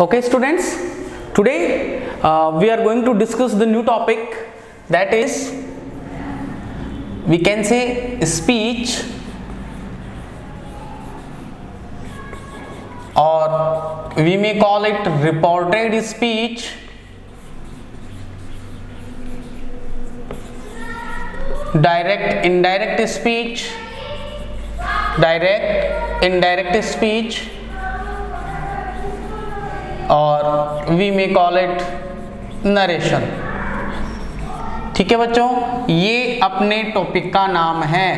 Okay students, today we are going to discuss the new topic, that is we can say speech, or we may call it reported speech, direct indirect speech, direct indirect speech, और we may call it narration. ठीक है बच्चों, ये अपने topic का नाम है।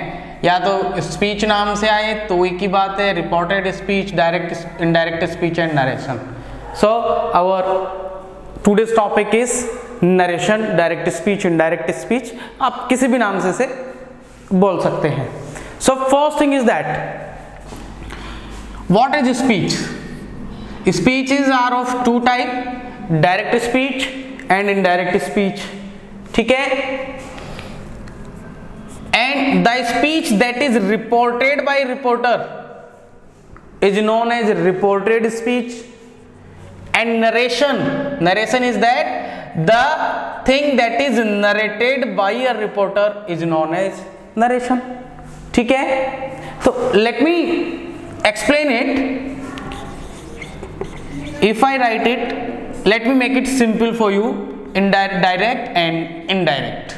या तो स्पीच नाम से आए तो एक ही बात है, reported speech, direct indirect speech and narration. So our today's topic is narration, direct speech, indirect speech, आप किसी भी नाम से बोल सकते हैं। So first thing is that what is speech? Speeches are of two type, direct speech and indirect speech. ठीक है? And the speech that is reported by reporter is known as reported speech. And narration is that the thing that is narrated by a reporter is known as narration. ठीक है? So let me explain it. If I write it, let me make it simple for you, direct and indirect.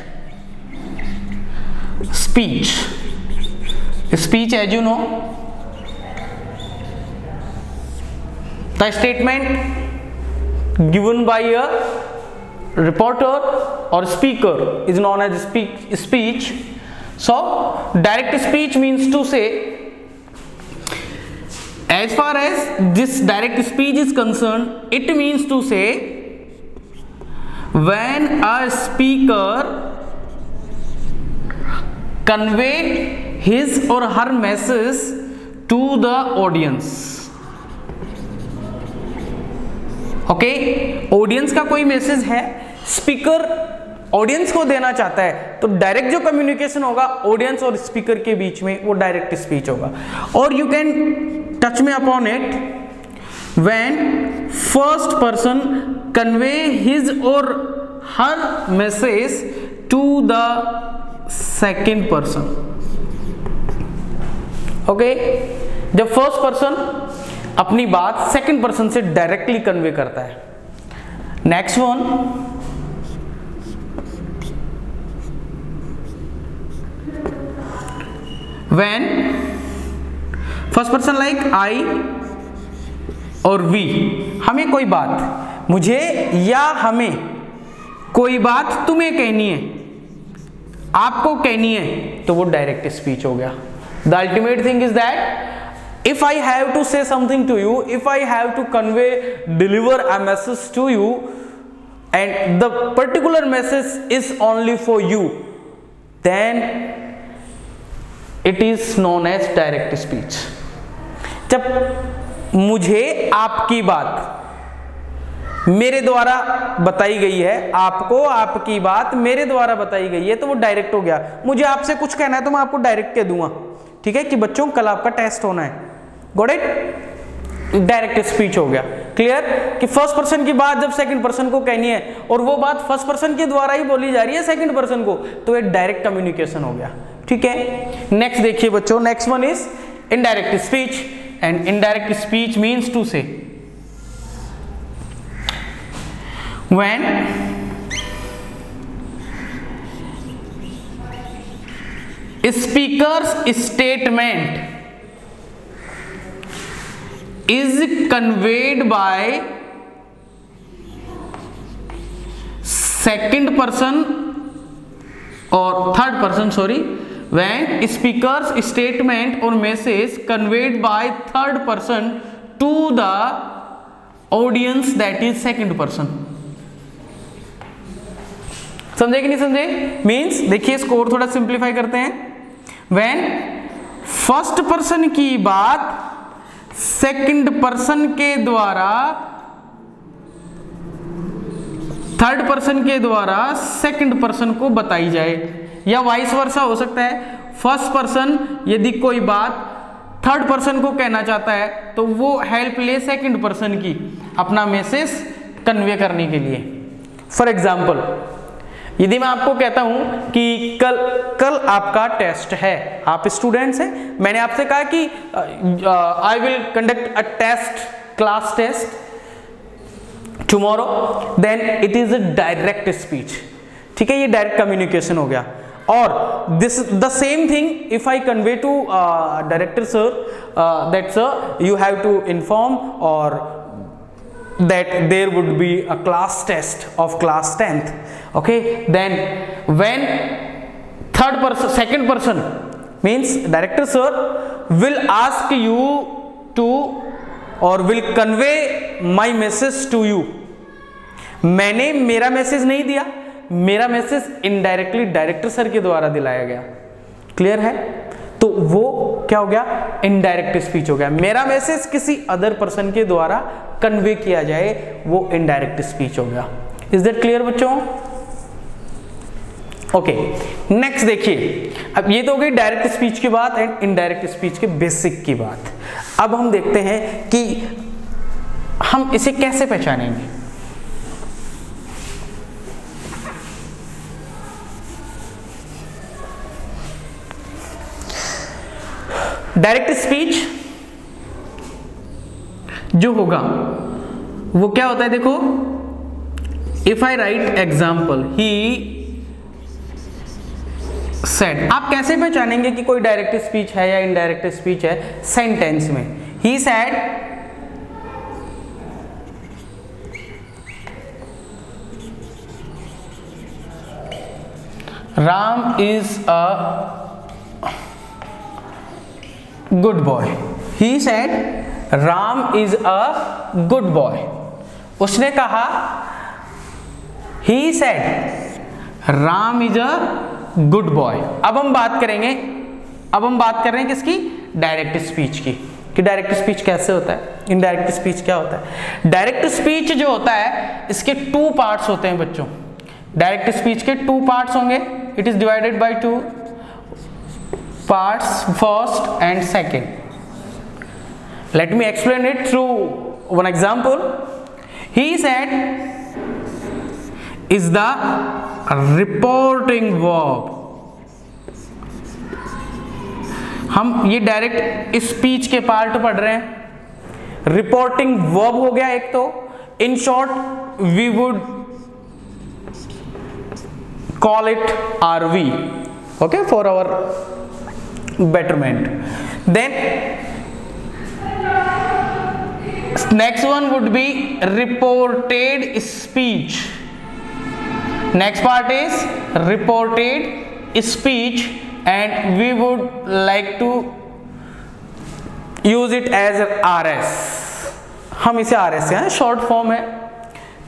Speech, as you know, the statement given by a reporter or speaker is known as speech. So direct speech means to say, as far as this direct speech is concerned, it means to say when a speaker convey his or her message to the audience. Okay, audience का कोई message है, speaker audience को देना चाहता है, तो direct जो communication होगा ऑडियंस और स्पीकर के बीच में, वो डायरेक्ट स्पीच होगा। और you can touch me upon it when first person convey his or her message to the second person. Okay, जब फर्स्ट पर्सन अपनी बात सेकंड पर्सन से डायरेक्टली कन्वे करता है। Next one, when first person like I और we, हमें कोई बात, मुझे या हमें कोई बात तुम्हें कहनी है, आपको कहनी है, तो वो डायरेक्ट स्पीच हो गया। The ultimate thing is that if I have to say something to you, if I have to convey, deliver a message to you and the particular message is only for you, then it is known as direct speech. जब मुझे आपकी बात मेरे द्वारा बताई गई है, आपको आपकी बात मेरे द्वारा बताई गई है, तो वो डायरेक्ट हो गया। मुझे आपसे कुछ कहना है तो मैं आपको डायरेक्ट कह दूंगा। ठीक है कि बच्चों कल आपका टेस्ट होना है, गॉट इट? डायरेक्ट स्पीच हो गया। क्लियर कि फर्स्ट पर्सन की बात जब सेकंड पर्सन को कहनी है और वो बात फर्स्ट पर्सन के द्वारा ही बोली जा रही है सेकंड पर्सन को, तो ये डायरेक्ट कम्युनिकेशन हो गया। ठीक है, नेक्स्ट देखिए बच्चों, next one is indirect speech. And indirect speech means to say when a speaker's statement is conveyed by second person or third person, when speaker's statement or message conveyed by third person to the audience, that is second person। समझे कि नहीं समझे? Means देखिए इसको और थोड़ा simplify करते हैं। when फर्स्ट पर्सन की बात सेकंड पर्सन के द्वारा, थर्ड पर्सन के द्वारा सेकंड पर्सन को बताई जाए, या वाइस वर्सा हो सकता है। फर्स्ट पर्सन यदि कोई बात थर्ड पर्सन को कहना चाहता है तो वो हेल्प ले सेकंड पर्सन की अपना मैसेज कन्वे करने के लिए। फॉर एग्जाम्पल, यदि मैं आपको कहता हूं कि कल आपका टेस्ट है, आप स्टूडेंट्स हैं, मैंने आपसे कहा कि I will conduct a test, class test tomorrow, then it is a direct speech. ठीक है, ये डायरेक्ट कम्युनिकेशन हो गया। और this the same thing if I convey to director sir that sir you have to inform और that there would be a class test of class 10th, okay, then when second person means director sir will ask you to or will convey my message to you, मैंने मेरा message नहीं दिया, मेरा message indirectly director sir के द्वारा दिलाया गया। Clear है? तो वो क्या हो गया? इनडायरेक्ट स्पीच हो गया। मेरा मैसेज किसी अदर पर्सन के द्वारा कन्वे किया जाए, वो इनडायरेक्ट स्पीच हो गया। इज दैट क्लियर बच्चों? ओके, नेक्स्ट देखिए, अब ये तो हो गई डायरेक्ट स्पीच की बात एंड इनडायरेक्ट स्पीच के बेसिक की बात। अब हम देखते हैं कि हम इसे कैसे पहचानेंगे। डायरेक्ट स्पीच जो होगा वो क्या होता है? देखो, if I right example he said, आप कैसे पहचानेंगे कि कोई डायरेक्ट स्पीच है या इनडायरेक्ट स्पीच है? सेंटेंस में he said Ram is a good boy. He said Ram is a good boy. उसने कहा, he said Ram is a good boy. अब हम बात कर रहे हैं किसकी? डायरेक्ट स्पीच की, कि डायरेक्ट स्पीच कैसे होता है, इनडायरेक्ट स्पीच क्या होता है। डायरेक्ट स्पीच जो होता है इसके टू पार्ट्स होते हैं बच्चों। डायरेक्ट स्पीच के टू पार्ट्स होंगे। It is divided by two parts, first and second. Let me explain it through one example. He said is the reporting verb. हम ये डायरेक्ट स्पीच के पार्ट पढ़ रहे हैं। रिपोर्टिंग वर्ब हो गया एक तो। In short we would call it RV, okay, for our betterment. Then next one would be reported speech. Next part is reported speech and we would like to use it as RS. हम इसे RS हैं, short form है।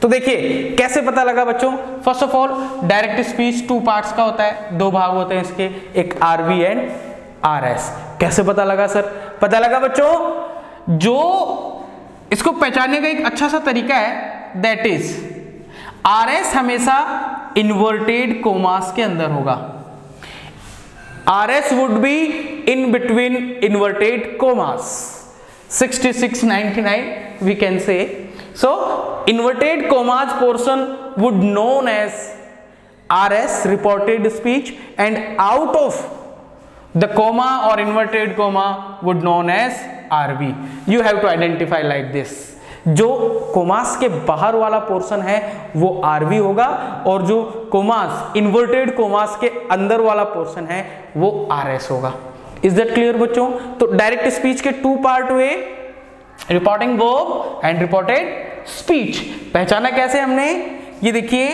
तो देखिए कैसे पता लगा बच्चों। First of all, direct speech two parts का होता है, दो भाग होते हैं इसके, एक RV एंड RS। कैसे पता लगा सर? पता लगा बच्चों, जो इसको पहचानने का एक अच्छा सा तरीका है, दैट इज RS हमेशा इन्वर्टेड कोमास के अंदर होगा। RS would be in between inverted commas, 66, 99 we can say. So inverted commas portion would known as RS, reported speech, and out of the comma or inverted comma would known as RV. You have to identify like this. जो commas के बाहर वाला portion है वो RV होगा और जो commas inverted commas के अंदर वाला पोर्शन है वो RS होगा। इज दैट क्लियर बच्चों? तो डायरेक्ट स्पीच के टू पार्ट हुए, reporting verb and reported speech. पहचाना कैसे हमने? ये देखिए,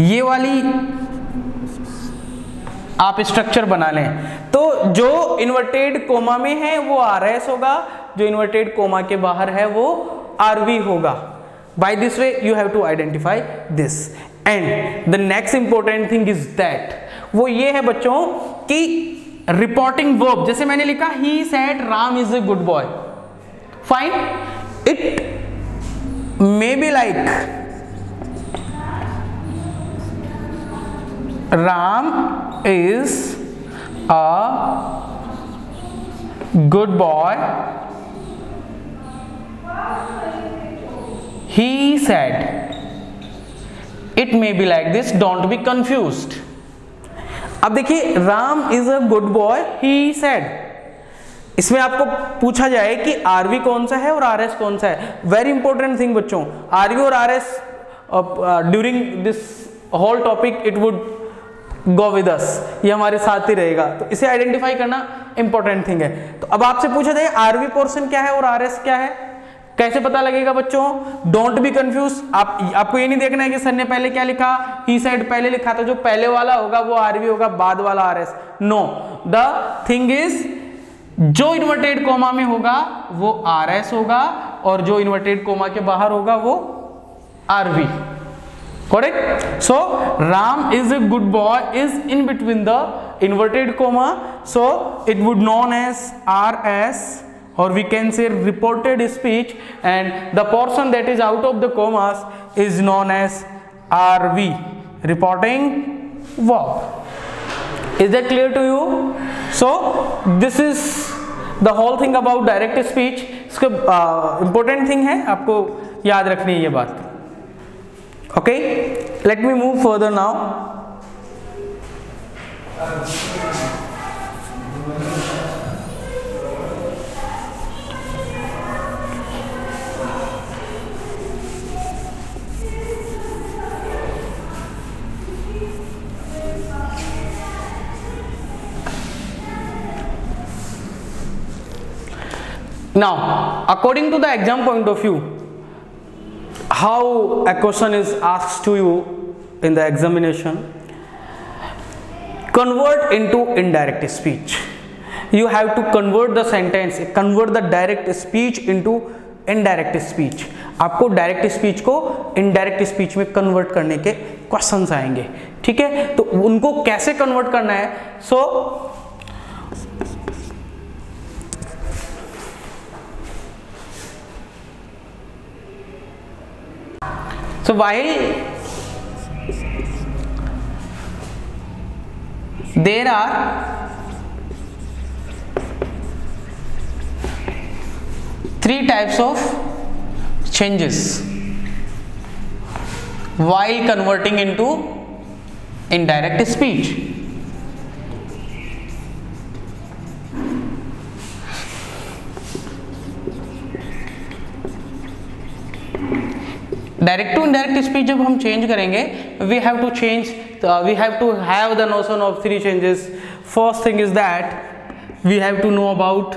ये वाली आप स्ट्रक्चर बना लें तो जो इन्वर्टेड कोमा में है वो RS होगा, जो इन्वर्टेड कोमा के बाहर है वो RV होगा। By this way you have to identify this. And the next important thing is that, वो ये है बच्चों कि रिपोर्टिंग वर्ब, जैसे मैंने लिखा he said Ram is a good boy, fine, it may be like Ram is a good boy, he said. It may be like this, don't be confused. अब देखिए, Ram is a good boy he said, इसमें आपको पूछा जाए कि RV कौन सा है और आरएस कौन सा है. वेरी इंपॉर्टेंट थिंग बच्चों, आरवी और RS during this whole topic it would go with us, ये हमारे साथ ही रहेगा, तो इसे आइडेंटिफाई करना इंपॉर्टेंट थिंग है. तो अब आपसे पूछा जाए आरवी पोर्शन क्या है और आरएस क्या है, कैसे पता लगेगा बच्चों? Don't be confuse. आपको ये नहीं देखना है कि सर ने पहले क्या लिखा, ही सेड पहले लिखा, तो जो पहले वाला होगा वो आरवी होगा, बाद वाला RS. No, the thing is जो इन्वर्टेड कोमा में होगा वो आरएस होगा और जो इन्वर्टेड कोमा के बाहर होगा वो RV. Correct? So Ram is a good boy is in between the inverted comma, so it would known as RS, or we can say reported speech, and the portion that is out of the commas is known as RV, reporting verb. Is that clear to you? So this is the whole thing about direct speech. इसका important thing है, आपको याद रखनी है ये बात. Okay, let me move further now. Now, according to the exam point of view, how a question is asked to you in the examination, convert into indirect speech. You have to convert the sentence, convert the direct speech into indirect speech. आपको direct speech को indirect speech में convert करने के questions आएंगे. ठीक है, तो उनको कैसे कन्वर्ट करना है? So while there are three types of changes while converting into indirect speech. Direct to indirect speech जब हम चेंज करेंगे, we have to have the notion of three changes. First thing is that we have to know about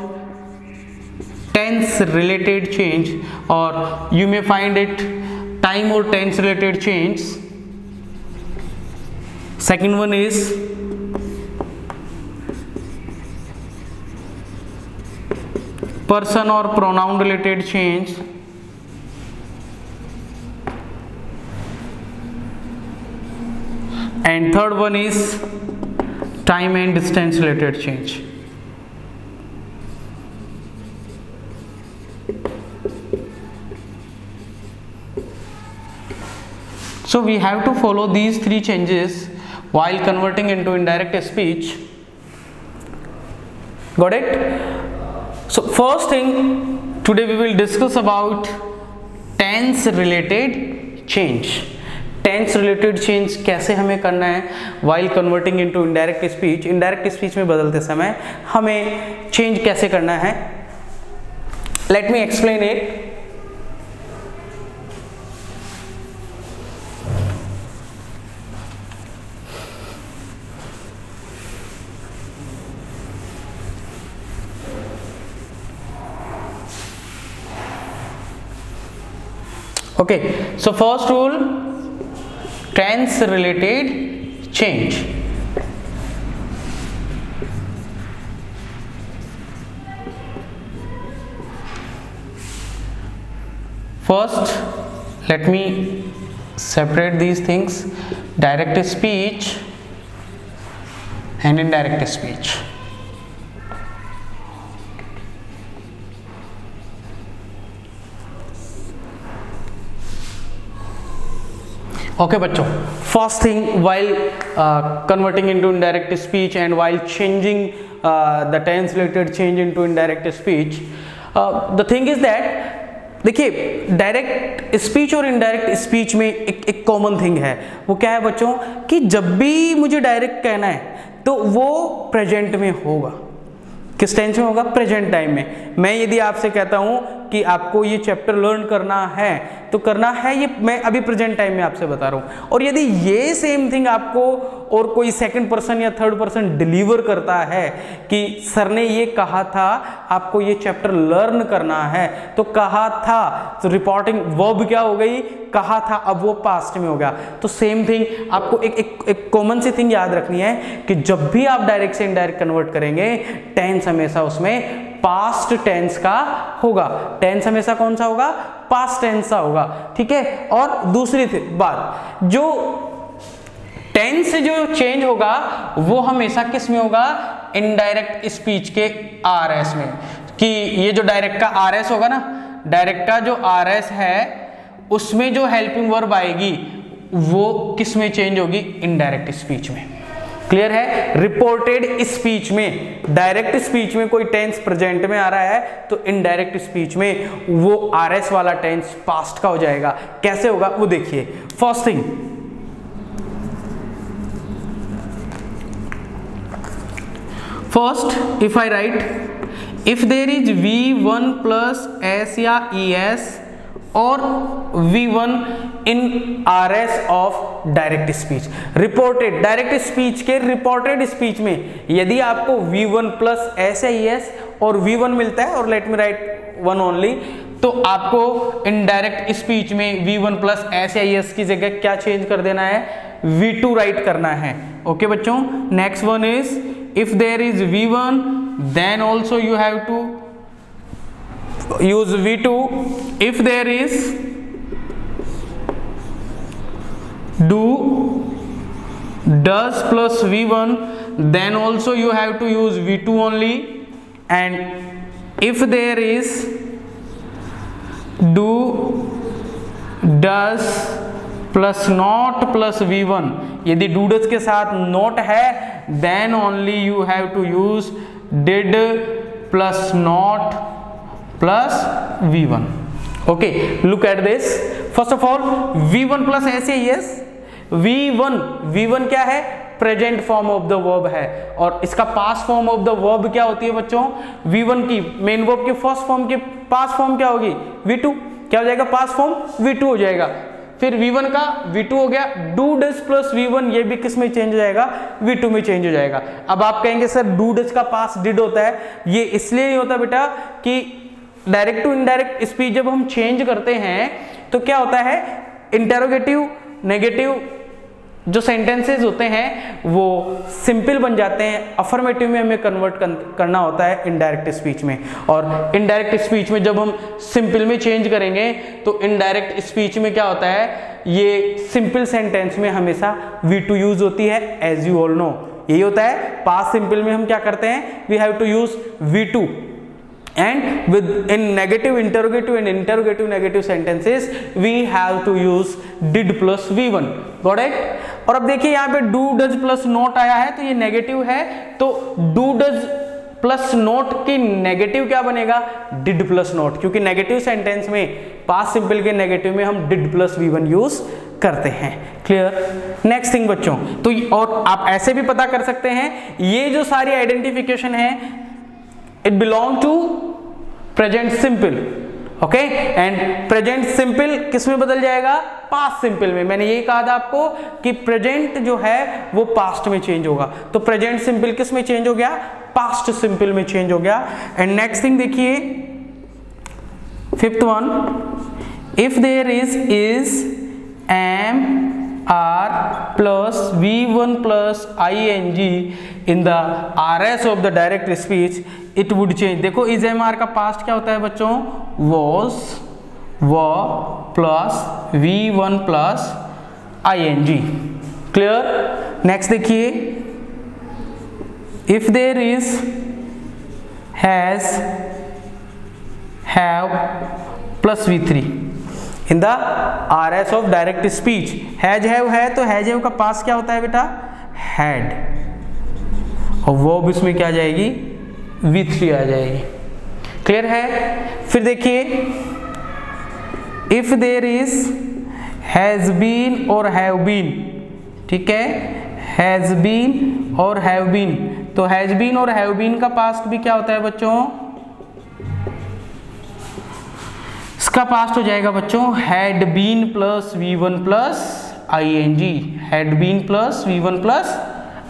tense related change, और you may find it time और tense related change. Second one is person और pronoun related change. And third one is time and distance related change. So we have to follow these three changes while converting into indirect speech. Got it? So first thing, today we will discuss about tense related change. Tense related change कैसे हमें करना है while converting into indirect speech. Indirect speech में बदलते समय हमें change कैसे करना है. Let me explain it. Okay, so first rule, tense related change. First, let me separate these things, direct speech and indirect speech. Okay बच्चों, first thing while converting into indirect speech and while changing the tense related change into indirect speech, the thing is that देखिए direct speech और indirect speech में एक common thing है, वो क्या है बच्चों कि जब भी मुझे डायरेक्ट कहना है तो वो प्रेजेंट में होगा। किस टेंस में होगा? प्रेजेंट टाइम में। मैं यदि आपसे कहता हूं कि आपको ये चैप्टर लर्न करना है तो करना है ये मैं अभी प्रेजेंट टाइम में आपसे बता रहा हूं, और यदि ये सेम थिंग आपको और कोई सेकंड पर्सन या थर्ड पर्सन डिलीवर करता है कि सर ने ये कहा था आपको ये चैप्टर लर्न करना है, तो कहा था तो रिपोर्टिंग वर्ब क्या हो गई? कहा था, अब वो पास्ट में हो गया। तो सेम थिंग आपको एक कॉमन सी थिंग याद रखनी है कि जब भी आप डायरेक्ट से इनडायरेक्ट कन्वर्ट करेंगे टेंस हमेशा उसमें पास्ट टेंस का होगा। टेंस हमेशा कौन सा होगा? पास्ट टेंस का होगा, ठीक है। और दूसरी बात, जो टेंस जो चेंज होगा वो हमेशा किस में होगा? इनडायरेक्ट स्पीच के आरएस में। कि ये जो डायरेक्ट का आरएस होगा ना, डायरेक्ट का जो आरएस है उसमें जो हेल्पिंग वर्ब आएगी वो किस में चेंज होगी? इनडायरेक्ट स्पीच में। क्लियर है? रिपोर्टेड स्पीच में, डायरेक्ट स्पीच में कोई टेंस प्रेजेंट में आ रहा है तो इनडायरेक्ट स्पीच में वो आरएस वाला टेंस पास्ट का हो जाएगा। कैसे होगा वो देखिए। First thing, first if I write if there is V1 plus S या ES और V1 in RS of direct speech. Reported direct speech के रिपोर्टेड स्पीच में यदि आपको V1 प्लस S या ES और V1 मिलता है, और लेट मी राइट 1 ओनली, तो आपको इनडायरेक्ट स्पीच में V1 प्लस S या ES की जगह क्या चेंज कर देना है? V2 राइट करना है। ओके बच्चों, next one is if there is V1 then also you have to use V2 if there is do does plus V1 then also you have to use V2 only, and if there is do does plus not plus V1, यदि do does के साथ not है then only you have to use did plus not plus V1. Okay, look at this. First of all, V1 plus S या ES, V1 क्या है? Present form of the verb है, और इसका past form of the verb क्या होती है बच्चों? V1 की मेन वर्ब की फर्स्ट फॉर्म की पास्ट फॉर्म क्या होगी? V2। क्या हो जाएगा? पास्ट फॉर्म V2 हो जाएगा। फिर V1 का V2 हो गया, डू डज प्लस V1 ये भी किस में चेंज हो जाएगा? V2 में चेंज हो जाएगा। अब आप कहेंगे सर डू डज का पास्ट डिड होता है, ये इसलिए नहीं होता बेटा कि डायरेक्ट टू इनडायरेक्ट स्पीच जब हम चेंज करते हैं तो क्या होता है? इंटेरोगेटिव नेगेटिव जो सेंटेंसेस होते हैं वो सिंपल बन जाते हैं, अफर्मेटिव में हमें कन्वर्ट करना होता है इनडायरेक्ट स्पीच में। और इनडायरेक्ट स्पीच में जब हम सिंपल में चेंज करेंगे तो इनडायरेक्ट स्पीच में क्या होता है? ये सिंपल सेंटेंस में हमेशा V2 यूज होती है, एज यू ऑल नो। यही होता है पास्ट सिंपल में हम क्या करते हैं? We have to use V2, and with in negative interrogative and interrogative negative sentences we have to use did plus V1. Got it? और अब देखिए यहाँ पे do does plus not आया है तो ये नेगेटिव है, तो do does प्लस नोट की नेगेटिव क्या बनेगा? did प्लस नोट, क्योंकि नेगेटिव सेंटेंस में पास्ट सिंपल के नेगेटिव में हम did प्लस V1 यूज करते हैं। क्लियर? नेक्स्ट थिंग बच्चों, तो और आप ऐसे भी पता कर सकते हैं, ये जो सारी आइडेंटिफिकेशन है it belong to present simple. Okay, and present simple किस में बदल जाएगा? पास्ट सिंपल में। मैंने यही कहा था आपको कि प्रेजेंट जो है वो पास्ट में चेंज होगा, तो प्रेजेंट सिंपल किस में चेंज हो गया? पास्ट सिंपल में चेंज हो गया। एंड नेक्स्ट थिंग देखिए, fifth one, if there is am are plus V1 plus ING in the RS of the direct speech it would change. देखो इज एम आर का past क्या होता है बच्चों? Was, were plus V1 plus ING। Clear? Next देखिए, if there is has, have plus V3, in the RS of direct speech. Has have है तो has have का पास क्या होता है बेटा, हैड, और वर्ब इसमें क्या आ जाएगी, V3 आ जाएगी। क्लियर है। फिर देखिए if there is has been और हैव बीन, ठीक है, हैज बीन और हैव बीन, तो हैज बीन और हैव बीन का पास्ट भी क्या होता है बच्चों, इसका पास्ट हो जाएगा बच्चों had been plus V1 plus ING, had been plus V1 plus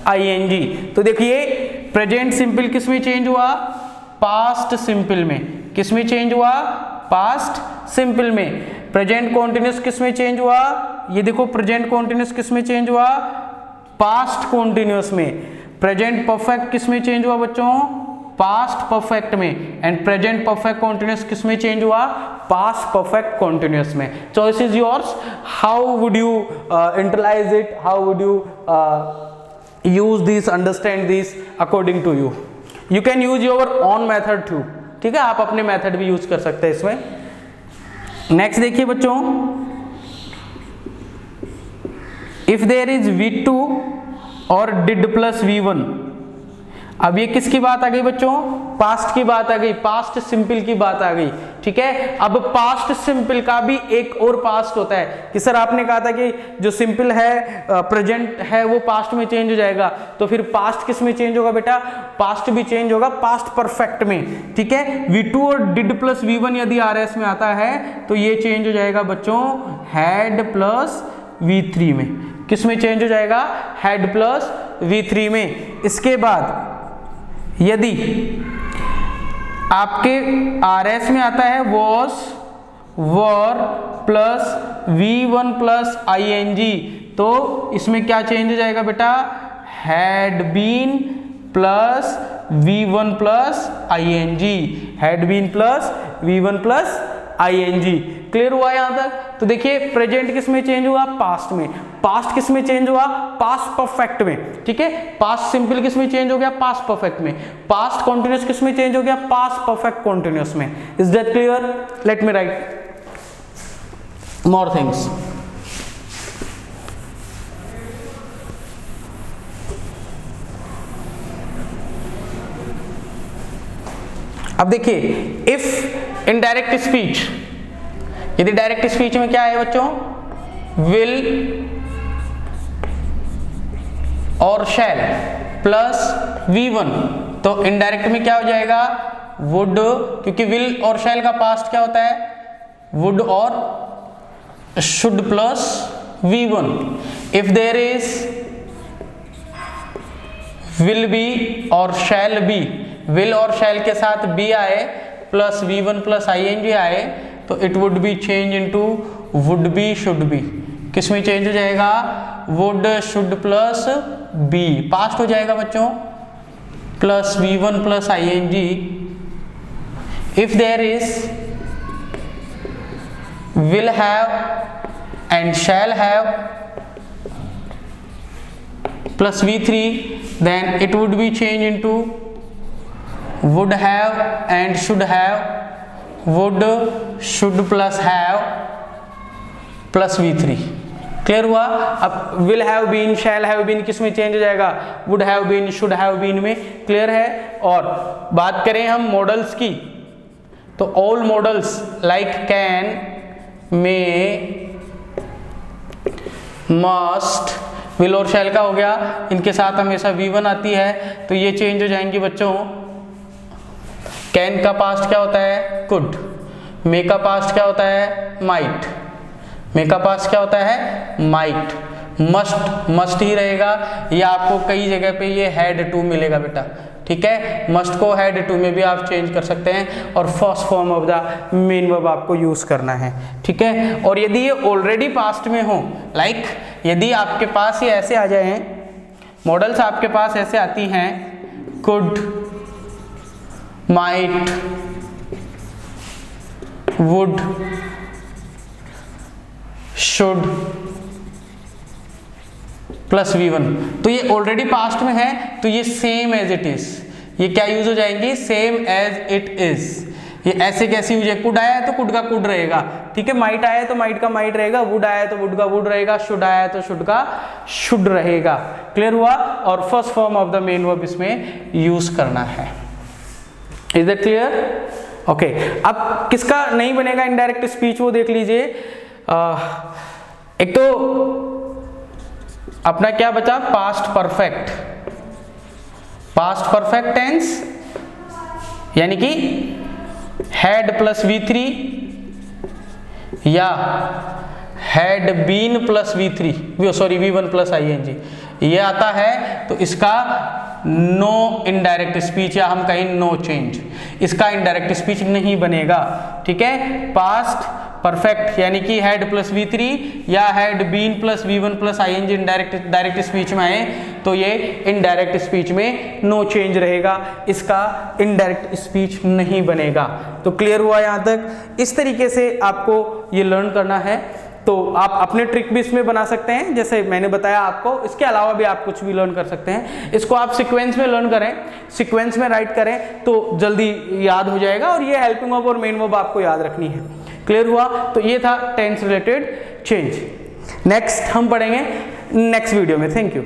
ING। तो देखिए प्रेजेंट सिंपल किस में चेंज हुआ, पास्ट सिंपल में। किस में चेंज हुआ, पास्ट सिंपल में। प्रेजेंट कॉन्टिन्यूस किस में चेंज हुआ, ये देखो प्रेजेंट कॉन्टिन्यूस किस में चेंज हुआ, पास्ट कॉन्टिन्यूस में। प्रेजेंट परफेक्ट किस में चेंज हुआ बच्चों, पास्ट परफेक्ट में। एंड प्रेजेंट परफेक्ट कॉन्टिन्यूस किस में चेंज हुआ, पास्ट परफेक्ट कॉन्टिन्यूस में। Choice is yours, how would you internalise it, how would you use this, understand this according to you. You can use your own method too, ठीक है, आप अपने method भी use कर सकते हैं इसमें। नेक्स्ट देखिए बच्चों, if there is V2 और did प्लस V1, अब ये किसकी बात आ गई बच्चों, पास्ट की बात आ गई, पास्ट सिंपल की बात आ गई, ठीक है। अब पास्ट सिंपल का भी एक और पास्ट होता है कि सर आपने कहा था कि जो सिंपल है प्रेजेंट है वो पास्ट में चेंज हो जाएगा, तो फिर पास्ट किस में चेंज होगा बेटा, पास्ट भी चेंज होगा पास्ट परफेक्ट में, ठीक है। V2 और डिड प्लस V1 यदि RS में आता है तो ये चेंज हो जाएगा बच्चों हैड प्लस V3 में। किस में चेंज हो जाएगा, हैड प्लस V3 में। इसके बाद यदि आपके RS में आता है was, were plus V1 plus ING, तो इसमें क्या चेंज हो जाएगा बेटा, had been plus V1 plus ING, had been plus V1 plus ING। Clear हुआ यहां तक। तो देखिए प्रेजेंट किस में चेंज हुआ, पास्ट में। पास्ट किस में चेंज हुआ, पास्ट परफेक्ट में, ठीक है। पास्ट सिंपल किस में चेंज हो गया, पास्ट परफेक्ट में। पास्ट कॉन्टिन्यूस किस में चेंज हो गया, पास्ट परफेक्ट कॉन्टिन्यूस में। Is that clear? Let me right more things. अब देखिए इफ इन डायरेक्ट स्पीच, यदि डायरेक्ट स्पीच में क्या है बच्चों, विल और शैल प्लस V1, तो इनडायरेक्ट में क्या हो जाएगा, वुड, क्योंकि विल और शैल का पास्ट क्या होता है, वुड और should plus V1। If there is will be और शैल बी, विल और शैल के साथ बी आए प्लस V1 प्लस ING आए, तो it would be change into would be should be. किस में चेंज हो जाएगा, would should plus be, past हो जाएगा बच्चों, plus V1 plus ING। If there is will have and shall have plus V3, then it would be changed into would have and should have, would should plus have plus V3। Clear हुआ। अब will have been, shall have been किस में change हो जाएगा, would have been, should have been में। Clear है। और बात करें हम मॉडल्स की, तो all models like can, may, must, will और शैल का हो गया, इनके साथ हमेशा V1 आती है, तो ये चेंज हो जाएंगी बच्चों। कैन का पास्ट क्या होता है, कुड। मे का पास्ट क्या होता है, माइट। मे का पास्ट क्या होता है, माइट। मस्ट, मस्ट ही रहेगा। ये आपको कई जगह पे ये हैड टू मिलेगा बेटा, ठीक है। मस्ट को हैड टू में भी आप चेंज कर सकते हैं, और first form of the main verb आपको यूज करना है, ठीक है। और यदि ये ऑलरेडी पास्ट में हो, लाइक यदि आपके पास ये ऐसे आ जाए, मॉडल्स आपके पास ऐसे आती हैं, could, might, would, should plus V1, तो ये ऑलरेडी पास्ट में है, तो ये सेम एज इट इज, ये क्या यूज हो जाएंगी, सेम एज इट इज। ये ऐसे कैसे यूज है, कुड आया है तो कुड का कुड रहेगा, ठीक है, माइट आया है तो माइट का माइट रहेगा, वुड आया है तो वुड का वुड रहेगा, शुड आया है तो शुड का शुड रहेगा। क्लियर हुआ? और first form of the main verb इसमें यूज करना है। Is that clear? ओके, अब किसका नहीं बनेगा इनडायरेक्ट स्पीच वो देख लीजिए। एक तो अपना क्या बचा, past perfect. Past perfect tense यानी कि हैड प्लस V3 या had been plus V3, sorry V1 plus ING, ये आता है तो इसका नो इनडायरेक्ट स्पीच या हम कहीं नो चेंज, इसका इनडायरेक्ट स्पीच नहीं बनेगा। ठीक है, पास्ट परफेक्ट यानी कि हैड प्लस V3 या had been plus V1 plus ING direct speech में आए तो ये इनडायरेक्ट स्पीच में नो चेंज रहेगा, इसका इनडायरेक्ट स्पीच नहीं बनेगा। तो क्लियर हुआ यहाँ तक? इस तरीके से आपको ये लर्न करना है। तो आप अपने ट्रिक भी इसमें बना सकते हैं जैसे मैंने बताया आपको, इसके अलावा भी आप कुछ भी लर्न कर सकते हैं। इसको आप सीक्वेंस में लर्न करें, सीक्वेंस में राइट करें तो जल्दी याद हो जाएगा, और ये हेल्पिंग वर्ब और मेन वर्ब आपको याद रखनी है। क्लियर हुआ? तो ये था टेंस रिलेटेड चेंज। नेक्स्ट हम पढ़ेंगे नेक्स्ट वीडियो में। Thank you.